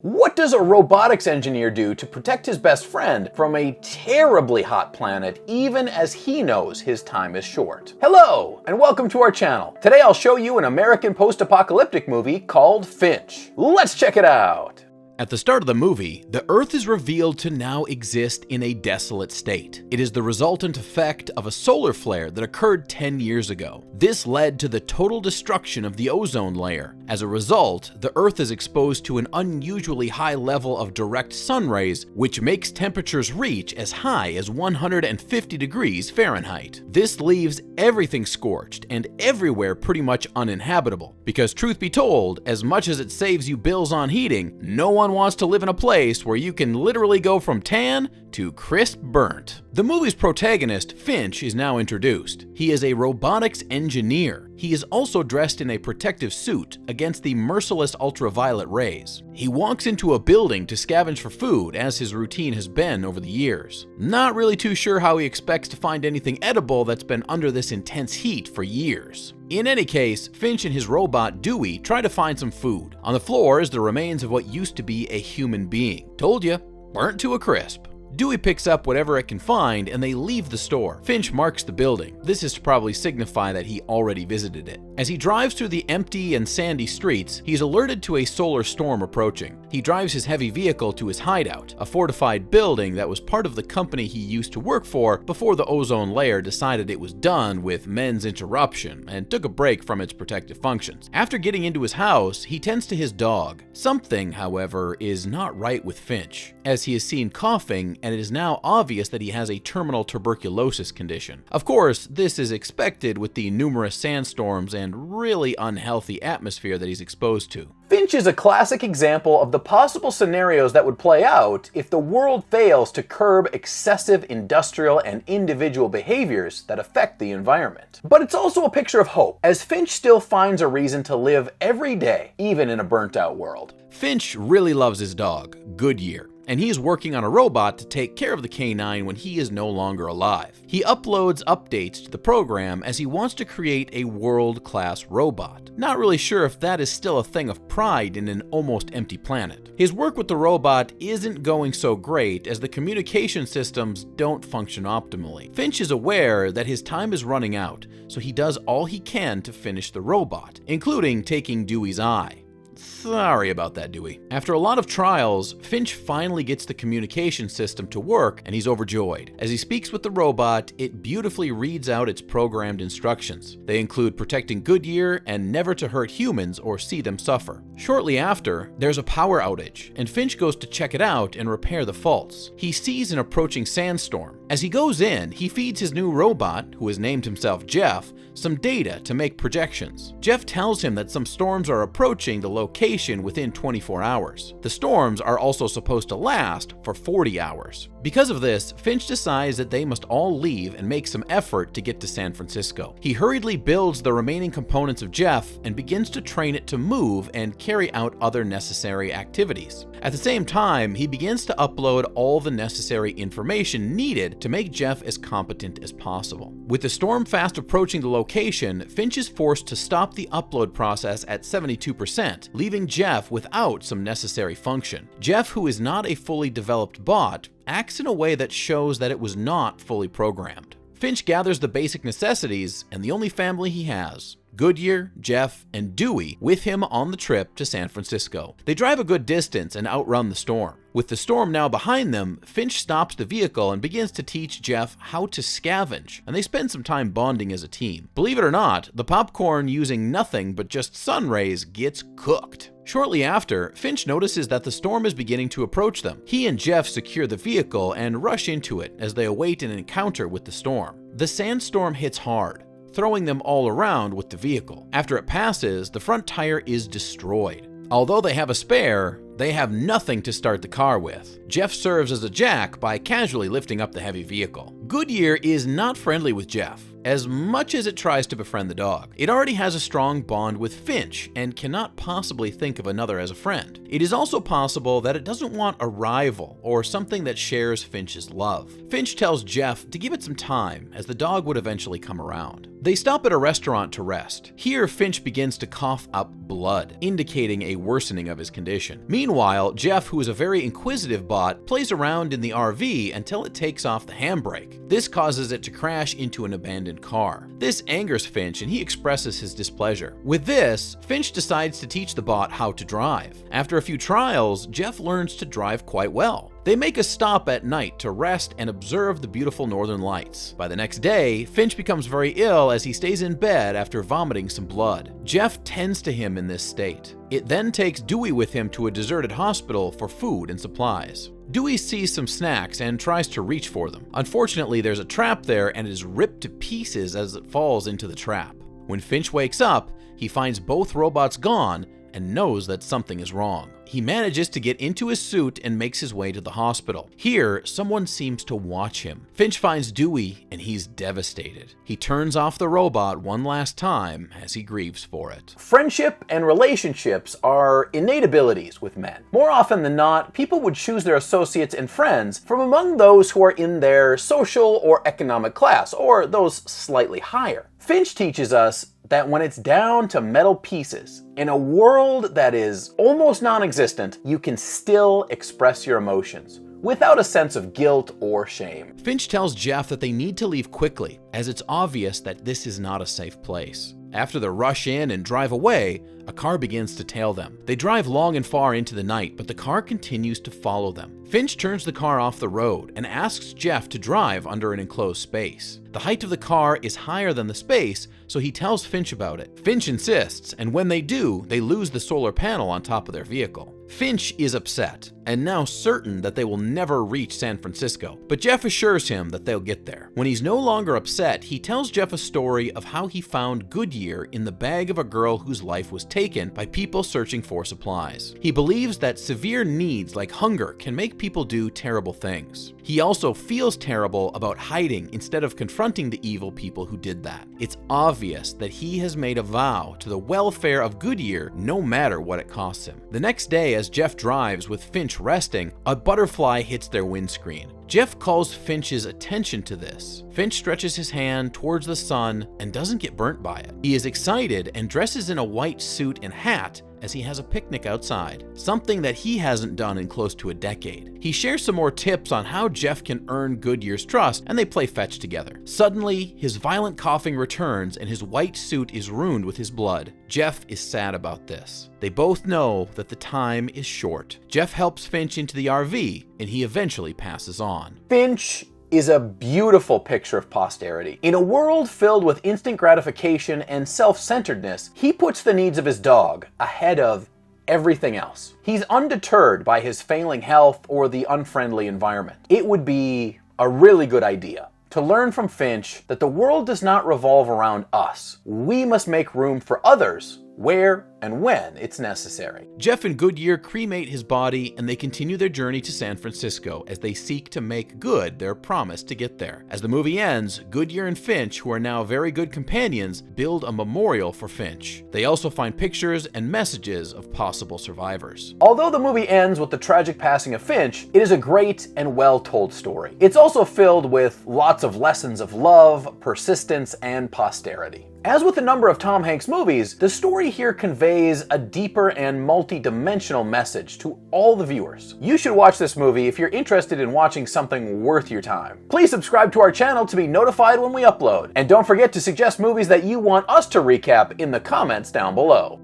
What does a robotics engineer do to protect his best friend from a terribly hot planet even as he knows his time is short? Hello, and welcome to our channel. Today I'll show you an American post-apocalyptic movie called Finch. Let's check it out! At the start of the movie, the Earth is revealed to now exist in a desolate state. It is the resultant effect of a solar flare that occurred 10 years ago. This led to the total destruction of the ozone layer. As a result, the Earth is exposed to an unusually high level of direct sun rays, which makes temperatures reach as high as 150 degrees Fahrenheit. This leaves everything scorched and everywhere pretty much uninhabitable. Because truth be told, as much as it saves you bills on heating, no one wants to live in a place where you can literally go from tan to crisp burnt. The movie's protagonist, Finch, is now introduced. He is a robotics engineer. He is also dressed in a protective suit against the merciless ultraviolet rays. He walks into a building to scavenge for food, as his routine has been over the years. Not really too sure how he expects to find anything edible that's been under this intense heat for years. In any case, Finch and his robot Dewey try to find some food. On the floor is the remains of what used to be a human being. Told ya, burnt to a crisp. Dewey picks up whatever it can find and they leave the store. Finch marks the building. This is to probably signify that he already visited it. As he drives through the empty and sandy streets, he's alerted to a solar storm approaching. He drives his heavy vehicle to his hideout, a fortified building that was part of the company he used to work for before the ozone layer decided it was done with men's interruption and took a break from its protective functions. After getting into his house, he tends to his dog. Something, however, is not right with Finch, as he is seen coughing and it is now obvious that he has a terminal tuberculosis condition. Of course, this is expected with the numerous sandstorms and really unhealthy atmosphere that he's exposed to. Finch is a classic example of the possible scenarios that would play out if the world fails to curb excessive industrial and individual behaviors that affect the environment. But it's also a picture of hope, as Finch still finds a reason to live every day, even in a burnt-out world. Finch really loves his dog, Goodyear, and he is working on a robot to take care of the canine when he is no longer alive. He uploads updates to the program as he wants to create a world-class robot. Not really sure if that is still a thing of pride in an almost empty planet. His work with the robot isn't going so great as the communication systems don't function optimally. Finch is aware that his time is running out, so he does all he can to finish the robot, including taking Dewey's eye. Sorry about that, Dewey. After a lot of trials, Finch finally gets the communication system to work and he's overjoyed. As he speaks with the robot, it beautifully reads out its programmed instructions. They include protecting Goodyear and never to hurt humans or see them suffer. Shortly after, there's a power outage, and Finch goes to check it out and repair the faults. He sees an approaching sandstorm. As he goes in, he feeds his new robot, who has named himself Jeff, some data to make projections. Jeff tells him that some storms are approaching the location within 24 hours. The storms are also supposed to last for 40 hours. Because of this, Finch decides that they must all leave and make some effort to get to San Francisco. He hurriedly builds the remaining components of Jeff and begins to train it to move and carry out other necessary activities. At the same time, he begins to upload all the necessary information needed to make Jeff as competent as possible. With the storm fast approaching the location, Finch is forced to stop the upload process at 72%, leaving Jeff without some necessary function. Jeff, who is not a fully developed bot, acts in a way that shows that it was not fully programmed. Finch gathers the basic necessities and the only family he has, Goodyear, Jeff, and Dewey, with him on the trip to San Francisco. They drive a good distance and outrun the storm. With the storm now behind them, Finch stops the vehicle and begins to teach Jeff how to scavenge, and they spend some time bonding as a team. Believe it or not, the popcorn using nothing but just sun rays gets cooked. Shortly after, Finch notices that the storm is beginning to approach them. He and Jeff secure the vehicle and rush into it as they await an encounter with the storm. The sandstorm hits hard, throwing them all around with the vehicle. After it passes, the front tire is destroyed. Although they have a spare, they have nothing to start the car with. Jeff serves as a jack by casually lifting up the heavy vehicle. Goodyear is not friendly with Jeff, as much as it tries to befriend the dog. It already has a strong bond with Finch and cannot possibly think of another as a friend. It is also possible that it doesn't want a rival or something that shares Finch's love. Finch tells Jeff to give it some time, as the dog would eventually come around. They stop at a restaurant to rest. Here, Finch begins to cough up blood, indicating a worsening of his condition. Meanwhile, Jeff, who is a very inquisitive bot, plays around in the RV until it takes off the handbrake. This causes it to crash into an abandoned car. This angers Finch and he expresses his displeasure. With this, Finch decides to teach the bot how to drive. After a few trials, Jeff learns to drive quite well. They make a stop at night to rest and observe the beautiful northern lights. By the next day, Finch becomes very ill as he stays in bed after vomiting some blood. Jeff tends to him in this state. It then takes Dewey with him to a deserted hospital for food and supplies. Dewey sees some snacks and tries to reach for them. Unfortunately, there's a trap there and it is ripped to pieces as it falls into the trap. When Finch wakes up, he finds both robots gone and knows that something is wrong. He manages to get into his suit and makes his way to the hospital. Here, someone seems to watch him. Finch finds Dewey and he's devastated. He turns off the robot one last time as he grieves for it. Friendship and relationships are innate abilities with men. More often than not, people would choose their associates and friends from among those who are in their social or economic class, or those slightly higher. Finch teaches us that when it's down to metal pieces, in a world that is almost non-existent, you can still express your emotions without a sense of guilt or shame. Finch tells Jeff that they need to leave quickly, as it's obvious that this is not a safe place. After they rush in and drive away, a car begins to tail them. They drive long and far into the night, but the car continues to follow them. Finch turns the car off the road and asks Jeff to drive under an enclosed space. The height of the car is higher than the space, so he tells Finch about it. Finch insists, and when they do, they lose the solar panel on top of their vehicle. Finch is upset, and now certain that they will never reach San Francisco, but Jeff assures him that they'll get there. When he's no longer upset, he tells Jeff a story of how he found Goodyear in the bag of a girl whose life was taken by people searching for supplies. He believes that severe needs like hunger can make people do terrible things. He also feels terrible about hiding instead of confronting the evil people who did that. It's obvious that he has made a vow to the welfare of Goodyear no matter what it costs him. The next day, as Jeff drives with Finch resting, a butterfly hits their windscreen. Jeff calls Finch's attention to this. Finch stretches his hand towards the sun and doesn't get burnt by it. He is excited and dresses in a white suit and hat as he has a picnic outside, something that he hasn't done in close to a decade. He shares some more tips on how Jeff can earn Goodyear's trust, and they play fetch together. Suddenly, his violent coughing returns and his white suit is ruined with his blood. Jeff is sad about this. They both know that the time is short. Jeff helps Finch into the RV, and he eventually passes on. Finch is a beautiful picture of posterity. In a world filled with instant gratification and self-centeredness, he puts the needs of his dog ahead of everything else. He's undeterred by his failing health or the unfriendly environment. It would be a really good idea to learn from Finch that the world does not revolve around us. We must make room for others where and when it's necessary. Jeff and Goodyear cremate his body and they continue their journey to San Francisco as they seek to make good their promise to get there. As the movie ends, Goodyear and Finch, who are now very good companions, build a memorial for Finch. They also find pictures and messages of possible survivors. Although the movie ends with the tragic passing of Finch, it is a great and well-told story. It's also filled with lots of lessons of love, persistence, and posterity. As with a number of Tom Hanks movies, the story here conveys a deeper and multi-dimensional message to all the viewers. You should watch this movie if you're interested in watching something worth your time. Please subscribe to our channel to be notified when we upload, and don't forget to suggest movies that you want us to recap in the comments down below.